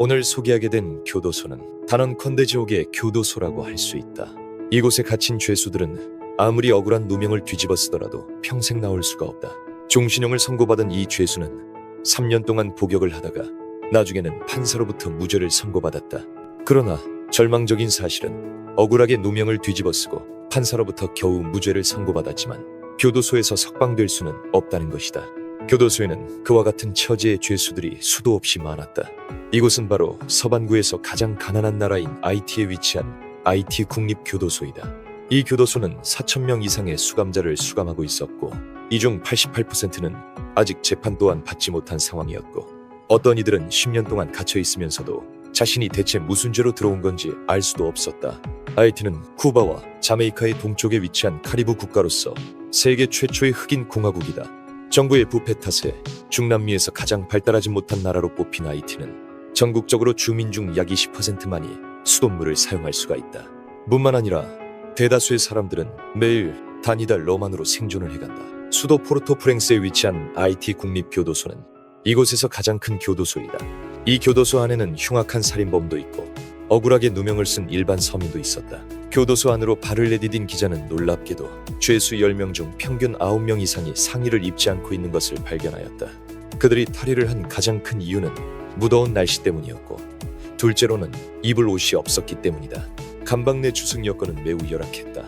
오늘 소개하게 된 교도소는 단언컨대 지옥의 교도소라고 할 수 있다. 이곳에 갇힌 죄수들은 아무리 억울한 누명을 뒤집어 쓰더라도 평생 나올 수가 없다. 종신형을 선고받은 이 죄수는 3년 동안 복역을 하다가 나중에는 판사로부터 무죄를 선고받았다. 그러나 절망적인 사실은 억울하게 누명을 뒤집어 쓰고 판사로부터 겨우 무죄를 선고받았지만 교도소에서 석방될 수는 없다는 것이다. 교도소에는 그와 같은 처지의 죄수들이 수도 없이 많았다. 이곳은 바로 서반구에서 가장 가난한 나라인 아이티에 위치한 아이티 국립교도소이다. 이 교도소는 4,000명 이상의 수감자를 수감하고 있었고 이 중 88%는 아직 재판 또한 받지 못한 상황이었고 어떤 이들은 10년 동안 갇혀 있으면서도 자신이 대체 무슨 죄로 들어온 건지 알 수도 없었다. 아이티는 쿠바와 자메이카의 동쪽에 위치한 카리브 국가로서 세계 최초의 흑인 공화국이다. 정부의 부패 탓에 중남미에서 가장 발달하지 못한 나라로 뽑힌 아이티는 전국적으로 주민 중 약 20%만이 수돗물을 사용할 수가 있다. 뿐만 아니라 대다수의 사람들은 매일 단이달 로만으로 생존을 해간다. 수도 포르토프랭스에 위치한 아이티 국립교도소는 이곳에서 가장 큰 교도소이다. 이 교도소 안에는 흉악한 살인범도 있고 억울하게 누명을 쓴 일반 서민도 있었다. 교도소 안으로 발을 내디딘 기자는 놀랍게도 죄수 10명 중 평균 9명 이상이 상의를 입지 않고 있는 것을 발견하였다. 그들이 탈의를 한 가장 큰 이유는 무더운 날씨 때문이었고 둘째로는 입을 옷이 없었기 때문이다. 감방 내 주승 여건은 매우 열악했다.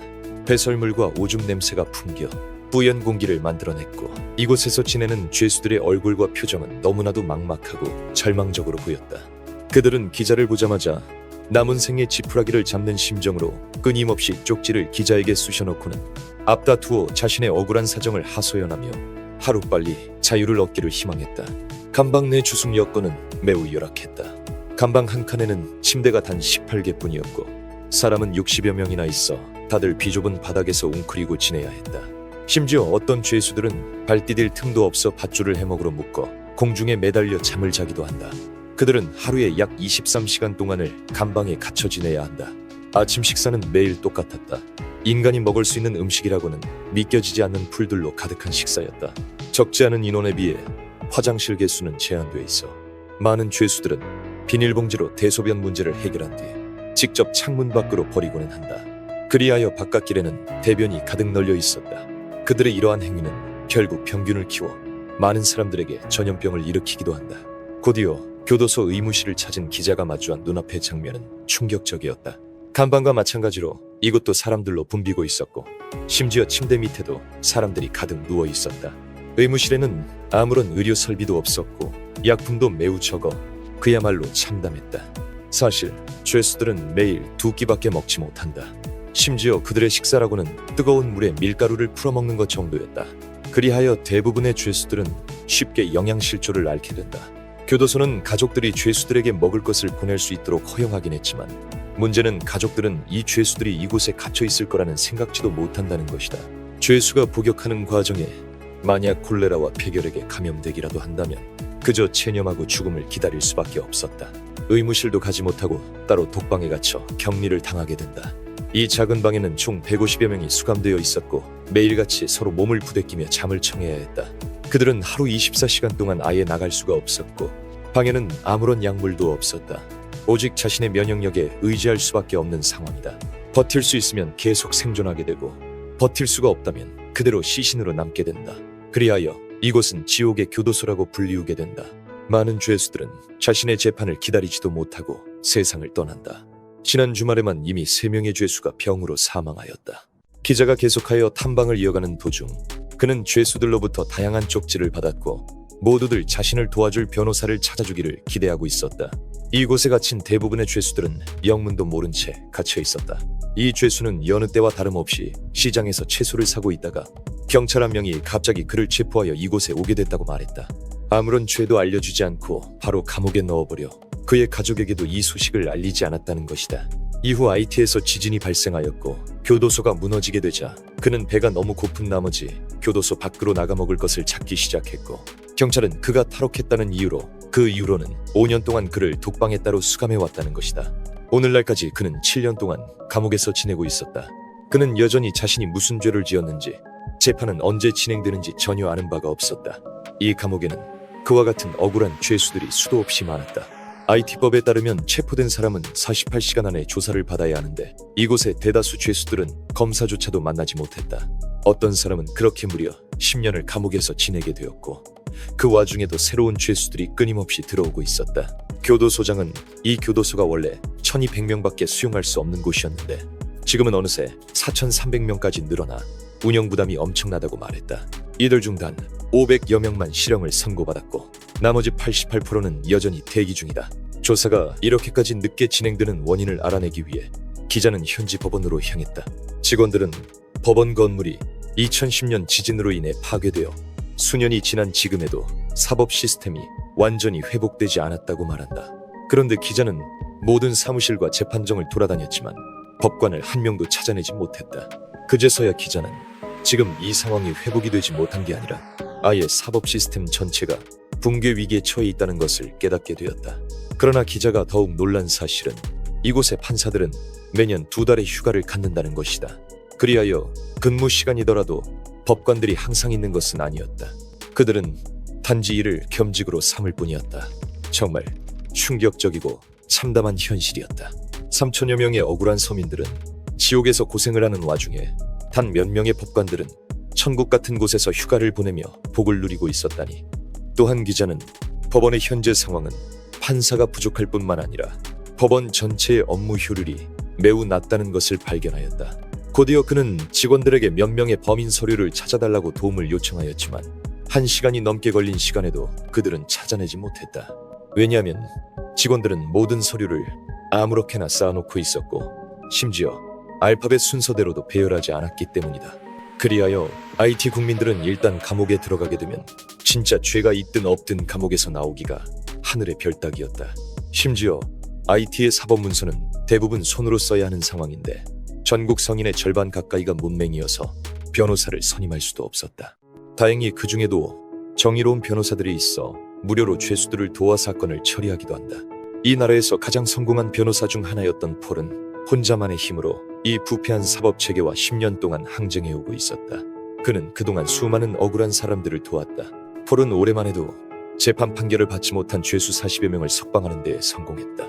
배설물과 오줌 냄새가 풍겨 뿌연 공기를 만들어냈고 이곳에서 지내는 죄수들의 얼굴과 표정은 너무나도 막막하고 절망적으로 보였다. 그들은 기자를 보자마자 남은 생의 지푸라기를 잡는 심정으로 끊임없이 쪽지를 기자에게 쑤셔놓고는 앞다투어 자신의 억울한 사정을 하소연하며 하루빨리 자유를 얻기를 희망했다. 감방 내 주승 여건은 매우 열악했다. 감방 한 칸에는 침대가 단 18개뿐이었고 사람은 60여 명이나 있어 다들 비좁은 바닥에서 웅크리고 지내야 했다. 심지어 어떤 죄수들은 발 디딜 틈도 없어 밧줄을 해먹으로 묶어 공중에 매달려 잠을 자기도 한다. 그들은 하루에 약 23시간 동안을 감방에 갇혀 지내야 한다. 아침 식사는 매일 똑같았다. 인간이 먹을 수 있는 음식이라고는 믿겨지지 않는 풀들로 가득한 식사였다. 적지 않은 인원에 비해 화장실 개수는 제한돼 있어 많은 죄수들은 비닐봉지로 대소변 문제를 해결한 뒤 직접 창문 밖으로 버리고는 한다. 그리하여 바깥길에는 대변이 가득 널려 있었다. 그들의 이러한 행위는 결국 병균을 키워 많은 사람들에게 전염병을 일으키기도 한다. 곧이어 교도소 의무실을 찾은 기자가 마주한 눈앞의 장면은 충격적이었다. 간방과 마찬가지로 이곳도 사람들로 붐비고 있었고 심지어 침대 밑에도 사람들이 가득 누워 있었다. 의무실에는 아무런 의료 설비도 없었고 약품도 매우 적어 그야말로 참담했다. 사실 죄수들은 매일 2끼밖에 먹지 못한다. 심지어 그들의 식사라고는 뜨거운 물에 밀가루를 풀어먹는 것 정도였다. 그리하여 대부분의 죄수들은 쉽게 영양실조를 앓게 된다. 교도소는 가족들이 죄수들에게 먹을 것을 보낼 수 있도록 허용하긴 했지만 문제는 가족들은 이 죄수들이 이곳에 갇혀 있을 거라는 생각지도 못한다는 것이다. 죄수가 복역하는 과정에 만약 콜레라와 폐결핵에 감염되기라도 한다면 그저 체념하고 죽음을 기다릴 수밖에 없었다. 의무실도 가지 못하고 따로 독방에 갇혀 격리를 당하게 된다. 이 작은 방에는 총 150여 명이 수감되어 있었고 매일같이 서로 몸을 부대끼며 잠을 청해야 했다. 그들은 하루 24시간 동안 아예 나갈 수가 없었고 방에는 아무런 약물도 없었다. 오직 자신의 면역력에 의지할 수밖에 없는 상황이다. 버틸 수 있으면 계속 생존하게 되고 버틸 수가 없다면 그대로 시신으로 남게 된다. 그리하여 이곳은 지옥의 교도소라고 불리우게 된다. 많은 죄수들은 자신의 재판을 기다리지도 못하고 세상을 떠난다. 지난 주말에만 이미 3명의 죄수가 병으로 사망하였다. 기자가 계속하여 탐방을 이어가는 도중 그는 죄수들로부터 다양한 쪽지를 받았고 모두들 자신을 도와줄 변호사를 찾아주기를 기대하고 있었다. 이곳에 갇힌 대부분의 죄수들은 영문도 모른 채 갇혀 있었다. 이 죄수는 여느 때와 다름없이 시장에서 채소를 사고 있다가 경찰 한 명이 갑자기 그를 체포하여 이곳에 오게 됐다고 말했다. 아무런 죄도 알려주지 않고 바로 감옥에 넣어버려 그의 가족에게도 이 소식을 알리지 않았다는 것이다. 이후 아이티에서 지진이 발생하였고 교도소가 무너지게 되자 그는 배가 너무 고픈 나머지 교도소 밖으로 나가 먹을 것을 찾기 시작했고 경찰은 그가 탈옥했다는 이유로 그 이후로는 5년 동안 그를 독방에 따로 수감해왔다는 것이다. 오늘날까지 그는 7년 동안 감옥에서 지내고 있었다. 그는 여전히 자신이 무슨 죄를 지었는지 재판은 언제 진행되는지 전혀 아는 바가 없었다. 이 감옥에는 그와 같은 억울한 죄수들이 수도 없이 많았다. IT법에 따르면 체포된 사람은 48시간 안에 조사를 받아야 하는데 이곳의 대다수 죄수들은 검사조차도 만나지 못했다. 어떤 사람은 그렇게 무려 10년을 감옥에서 지내게 되었고 그 와중에도 새로운 죄수들이 끊임없이 들어오고 있었다. 교도소장은 이 교도소가 원래 1200명밖에 수용할 수 없는 곳이었는데 지금은 어느새 4300명까지 늘어나 운영 부담이 엄청나다고 말했다. 이들 중 단 500여 명만 실형을 선고받았고 나머지 88%는 여전히 대기 중이다. 조사가 이렇게까지 늦게 진행되는 원인을 알아내기 위해 기자는 현지 법원으로 향했다. 직원들은 법원 건물이 2010년 지진으로 인해 파괴되어 수년이 지난 지금에도 사법 시스템이 완전히 회복되지 않았다고 말한다. 그런데 기자는 모든 사무실과 재판정을 돌아다녔지만 법관을 한 명도 찾아내지 못했다. 그제서야 기자는 지금 이 상황이 회복이 되지 못한 게 아니라 아예 사법 시스템 전체가 붕괴 위기에 처해 있다는 것을 깨닫게 되었다. 그러나 기자가 더욱 놀란 사실은 이곳의 판사들은 매년 2달의 휴가를 갖는다는 것이다. 그리하여 근무 시간이더라도 법관들이 항상 있는 것은 아니었다. 그들은 단지 이를 겸직으로 삼을 뿐이었다. 정말 충격적이고 참담한 현실이었다. 3천여 명의 억울한 서민들은 지옥에서 고생을 하는 와중에 단 몇 명의 법관들은 천국 같은 곳에서 휴가를 보내며 복을 누리고 있었다니. 또한 기자는 법원의 현재 상황은 판사가 부족할 뿐만 아니라 법원 전체의 업무 효율이 매우 낮다는 것을 발견하였다. 곧이어 그는 직원들에게 몇 명의 범인 서류를 찾아달라고 도움을 요청하였지만 1시간이 넘게 걸린 시간에도 그들은 찾아내지 못했다. 왜냐하면 직원들은 모든 서류를 아무렇게나 쌓아놓고 있었고 심지어 알파벳 순서대로도 배열하지 않았기 때문이다. 그리하여 IT 국민들은 일단 감옥에 들어가게 되면 진짜 죄가 있든 없든 감옥에서 나오기가 하늘의 별 따기였다. 심지어 IT의 사법문서는 대부분 손으로 써야 하는 상황인데 전국 성인의 절반 가까이가 문맹이어서 변호사를 선임할 수도 없었다. 다행히 그 중에도 정의로운 변호사들이 있어 무료로 죄수들을 도와 사건을 처리하기도 한다. 이 나라에서 가장 성공한 변호사 중 하나였던 폴은 혼자만의 힘으로 이 부패한 사법체계와 10년 동안 항쟁해오고 있었다. 그는 그동안 수많은 억울한 사람들을 도왔다. 폴은 올해만 해도 재판 판결을 받지 못한 죄수 40여 명을 석방하는 데 성공했다.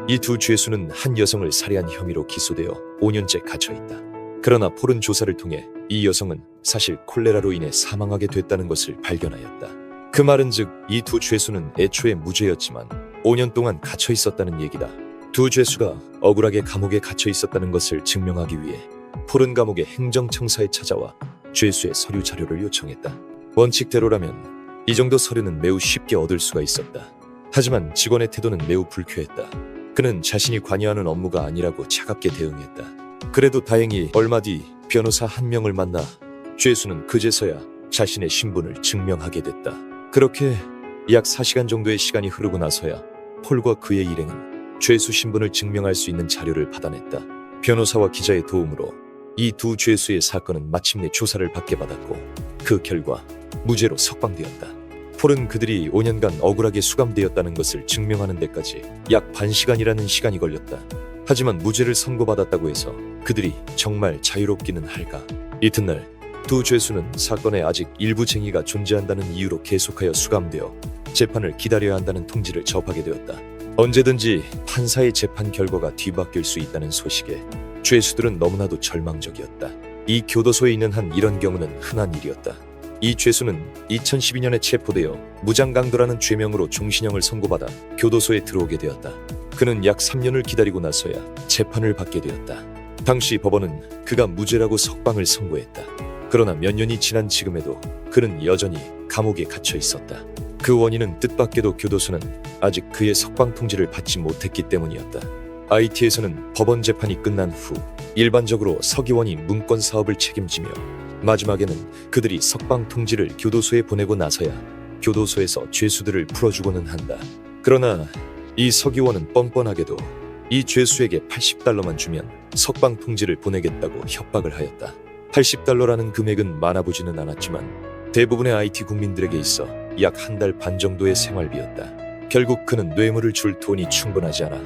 이 두 죄수는 한 여성을 살해한 혐의로 기소되어 5년째 갇혀있다. 그러나 폴은 조사를 통해 이 여성은 사실 콜레라로 인해 사망하게 됐다는 것을 발견하였다. 그 말은즉 이 두 죄수는 애초에 무죄였지만 5년 동안 갇혀 있었다는 얘기다. 두 죄수가 억울하게 감옥에 갇혀 있었다는 것을 증명하기 위해 폴은 감옥의 행정청사에 찾아와 죄수의 서류 자료를 요청했다. 원칙대로라면 이 정도 서류는 매우 쉽게 얻을 수가 있었다. 하지만 직원의 태도는 매우 불쾌했다. 그는 자신이 관여하는 업무가 아니라고 차갑게 대응했다. 그래도 다행히 얼마 뒤 변호사 한 명을 만나 죄수는 그제서야 자신의 신분을 증명하게 됐다. 그렇게 약 4시간 정도의 시간이 흐르고 나서야 폴과 그의 일행은 죄수 신분을 증명할 수 있는 자료를 받아냈다. 변호사와 기자의 도움으로 이 두 죄수의 사건은 마침내 조사를 받게 받았고 그 결과 무죄로 석방되었다. 폴은 그들이 5년간 억울하게 수감되었다는 것을 증명하는 데까지 약 반 시간이라는 시간이 걸렸다. 하지만 무죄를 선고받았다고 해서 그들이 정말 자유롭기는 할까? 이튿날 두 죄수는 사건에 아직 일부 쟁의가 존재한다는 이유로 계속하여 수감되어 재판을 기다려야 한다는 통지를 접하게 되었다. 언제든지 판사의 재판 결과가 뒤바뀔 수 있다는 소식에 죄수들은 너무나도 절망적이었다. 이 교도소에 있는 한 이런 경우는 흔한 일이었다. 이 죄수는 2012년에 체포되어 무장강도라는 죄명으로 종신형을 선고받아 교도소에 들어오게 되었다. 그는 약 3년을 기다리고 나서야 재판을 받게 되었다. 당시 법원은 그가 무죄라고 석방을 선고했다. 그러나 몇 년이 지난 지금에도 그는 여전히 감옥에 갇혀 있었다. 그 원인은 뜻밖에도 교도소는 아직 그의 석방 통지를 받지 못했기 때문이었다. IT에서는 법원 재판이 끝난 후 일반적으로 서기원이 문건 사업을 책임지며 마지막에는 그들이 석방 통지를 교도소에 보내고 나서야 교도소에서 죄수들을 풀어주고는 한다. 그러나 이 서기원은 뻔뻔하게도 이 죄수에게 $80만 주면 석방 통지를 보내겠다고 협박을 하였다. $80라는 금액은 많아 보지는 않았지만 대부분의 IT 국민들에게 있어 약 한 달 반 정도의 생활비였다. 결국 그는 뇌물을 줄 돈이 충분하지 않아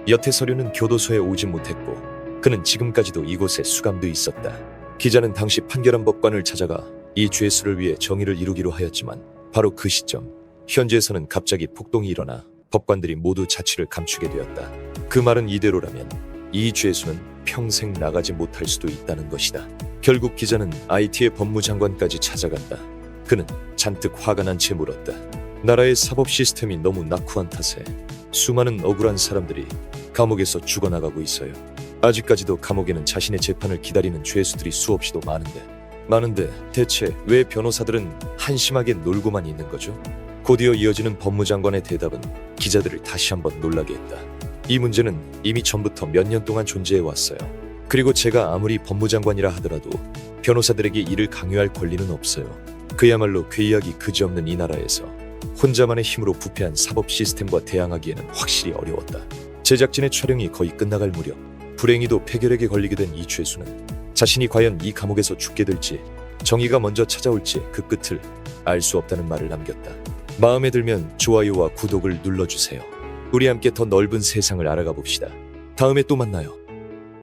여태 서류는 교도소에 오지 못했고 그는 지금까지도 이곳에 수감돼 있었다. 기자는 당시 판결한 법관을 찾아가 이 죄수를 위해 정의를 이루기로 하였지만 바로 그 시점 현지에서는 갑자기 폭동이 일어나 법관들이 모두 자취를 감추게 되었다. 그 말은 이대로라면 이 죄수는 평생 나가지 못할 수도 있다는 것이다. 결국 기자는 IT의 법무장관까지 찾아간다. 그는 잔뜩 화가 난 채 물었다. 나라의 사법 시스템이 너무 낙후한 탓에 수많은 억울한 사람들이 감옥에서 죽어나가고 있어요. 아직까지도 감옥에는 자신의 재판을 기다리는 죄수들이 수없이도 많은데 대체 왜 변호사들은 한심하게 놀고만 있는 거죠? 곧이어 이어지는 법무장관의 대답은 기자들을 다시 한번 놀라게 했다. 이 문제는 이미 전부터 몇 년 동안 존재해 왔어요. 그리고 제가 아무리 법무장관이라 하더라도 변호사들에게 이를 강요할 권리는 없어요. 그야말로 괴이하기 그지없는 이 나라에서 혼자만의 힘으로 부패한 사법 시스템과 대항하기에는 확실히 어려웠다. 제작진의 촬영이 거의 끝나갈 무렵 불행히도 폐결핵에 걸리게 된 이 죄수는 자신이 과연 이 감옥에서 죽게 될지 정의가 먼저 찾아올지 그 끝을 알 수 없다는 말을 남겼다. 마음에 들면 좋아요와 구독을 눌러주세요. 우리 함께 더 넓은 세상을 알아가 봅시다. 다음에 또 만나요.